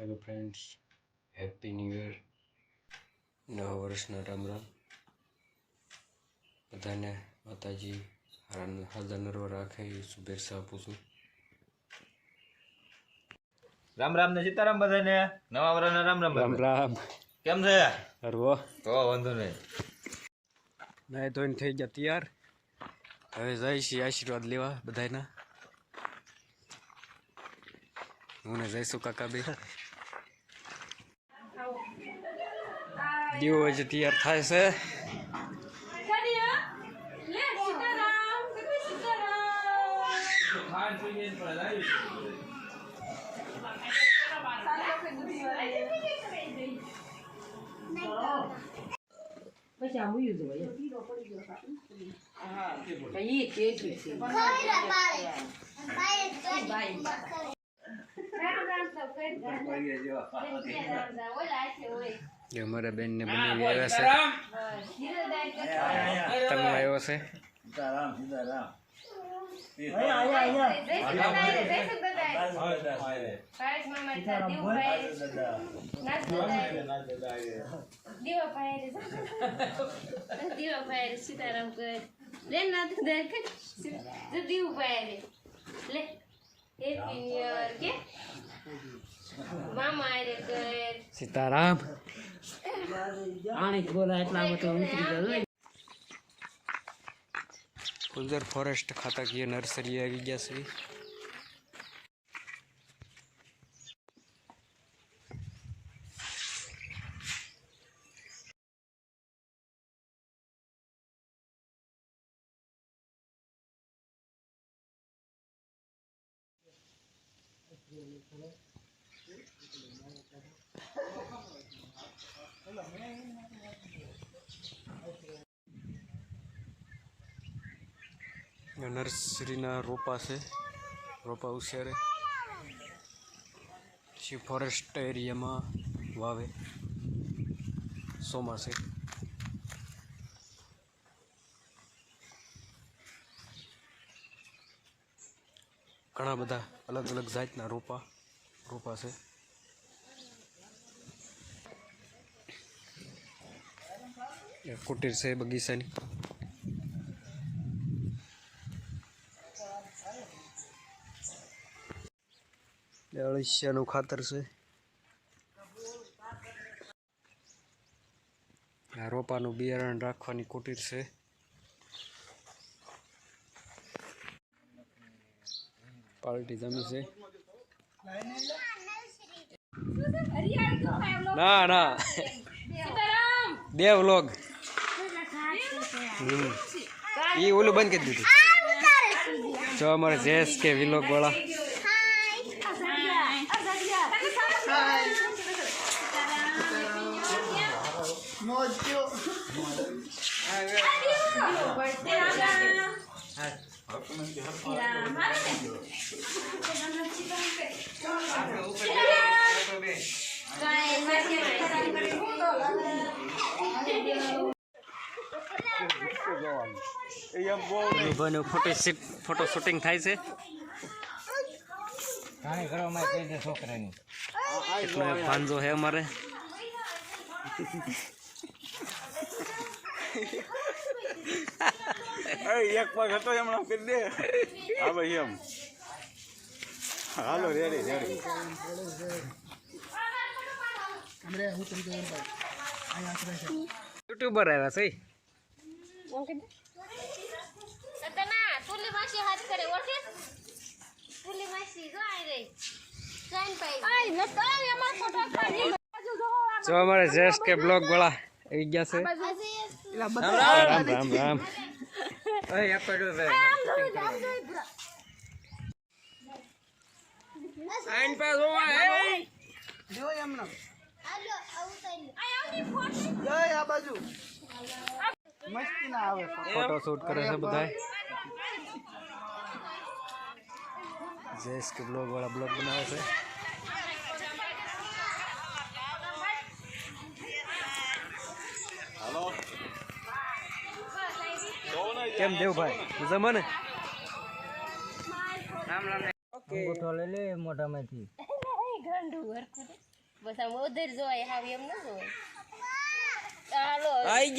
Hello friends, happy new year. નવા વર્ષના રામ રામ. બધાને માતાજી હાજર નરવો રાખે એ શુભેચ્છા આપું છું. રામ રામ ને સીતારામ બધાને. નવા વર્ષના રામ રામ. રામ રામ. કેમ છે? હરવો તો વાંધો નહીં. નાય ધોઈને થઈ ગયા તૈયાર. હવે જાય છે આશીર્વાદ લેવા બધાના. હું ને જઈશું કાકા બે. દીવો હજી તૈયાર થાય છે. પછી આ મુયું જોઈએ હા ઈ કે છે અમારા બેન ને બનાવી આવ્યા છે. તમે આવ્યો છે. સીતારામ કર લે ના દીવું પાયરે લે હેપી ન્યુ યર કે મામા આરે કર સીતારામ. આણી બોલા એટલા માટે ઉતરી ગયો. ફુલઝર ફોરેસ્ટ ખાતાકીય નર્સરી આવી ગયા છે. નર્સરીના રોપા છે. રોપા ઉછેરે પછી ફોરેસ્ટ એરિયામાં વાવે ચોમાસે. ઘણા બધા અલગ અલગ જાતના રોપા છે. કુટીર છે બગીચાની. અળસિયાનું ખાતર છે. આ રોપાનું બિયારણ રાખવાની કુટીર છે. પાલટી જમી છે. ના ના દેવ લોગ ઈ ઓલું બંધ કરી દીધું. જો અમારે જેસ કે વિલોગ વાળા ફોટો શૂટિંગ થાય છે. ભાંજો હે અમારે. એક પગ હતો હમણાં કરી દે. હા ભાઈ એમ હાલો રેડી રેડી. યુટ્યુબર આવ્યા છે. તુલી માસી હાથ કરે ઓળખે તુલી માસી જો આઈ રહી સાઈન પાઈ આઈ નતો અમાર ફોટો પાડી જો અમારે જેસ કે બ્લોગ વાળા આવી ગયા છે. રામ રામ રામ. ઓય આપડો છે સાઈન પે જો એ જો એમનો આલો આઉતાઈ આયોની ફોટો જય આ બાજુ મસ્તી ના આવે. ફોટો શૂટ કરે છે બધા. જેસ કે બ્લોગ વાળા બ્લોગ બનાવે છે. કેમ દેવભાઈ મજામાં ને? રામ રામ. અંગૂઠો લઈ લે મોઢામાંથી. ગાંડું હરખું બસ આમ ઉધર જોવાય હાવ એમ ન જોવાય હાલો આઈ ગયા